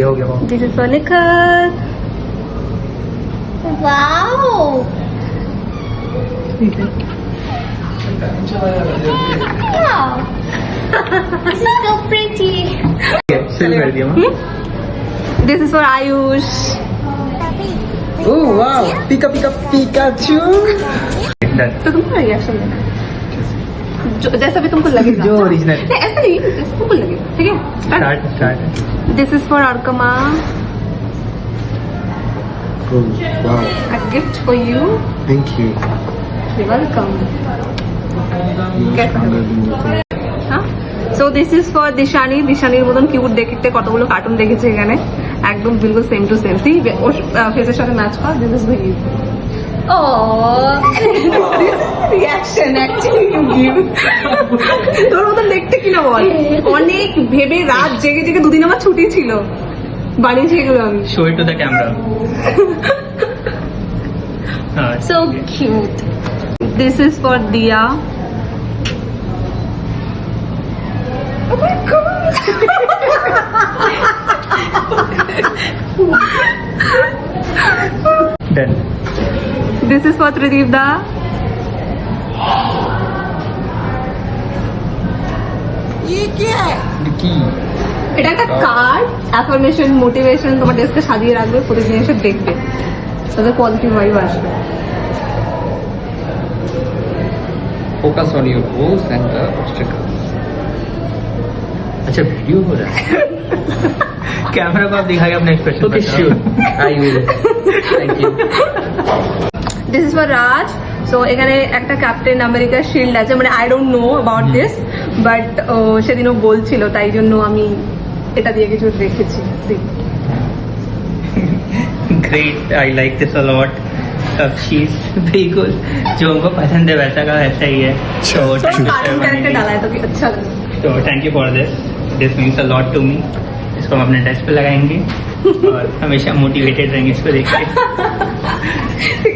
हो गया वो। This is for Nikhil. Wow. Wow. This is so pretty. सिल कर दिया मैं। This is for Ayush. Oh wow, Pika Pika Pikachu. तो तुमको रिएक्शन देना जैसा भी तुमको लगेगा। जो original। नहीं ऐसा नहीं, जैसा तुमको लगेगा। ठीक है? Start. This is for Arkama. Wow, A gift for you. Thank you. You're welcome. হ্যাঁ so this is for Dishani. দিশানির মতন কিউট দেখতে কতগুলো কার্টুন দেখেছে এখানে, একদম বিলকুল সেম টু সেম। তুই ওর ফেসের সাথে ম্যাচ কর। দিস ইজ ভেরি ও রিঅ্যাকশন অ্যাকচুয়ালি ইউ গিভ। তোর মতন দেখতে কিনা বল। অনেক ভেবে রাত জেগে জেগে দুদিন আমার ছুটি ছিল, বানিয়েছি এগুলো আমি। Show it to the camera. So cute. This is for Dia. Oh my god. Done. This is for Trideep Da. কি? এটা একটা কার্ড, অ্যাফার্মেশন, মোটিভেশন। তোমার ডেস্কে সাজিয়ে রাখবে, প্রতিদিন এসে দেখবে, তাদের পজিটিভ ভাইব আসবে। Focus on your goals and the obstacles. अच्छा वीडियो हो रहा है। कैमरा को आप दिखाइए अपना expression. Okay, sure. I will. Thank you. This is for Raj. So এখানে একটা ক্যাপ্টেন আমেরিকার শিল্ড আছে, মানে I don't know about this, but সেদিনও বলছিল, তাই জন্য আমি এটা দিয়ে কিছু রেখেছি। Great, I like this a lot. सब चीज बिल्कुल जो उनको पसंद है वैसा का वैसा ही है। So कार्टून कैरेक्टर डाला है तो कि अच्छा लगा। Thank you for this. This means a lot to me. इसको हम अपने डेस्क पे लगाएंगे और हमेशा मोटिवेटेड रहेंगे इसको देख के। ঠিক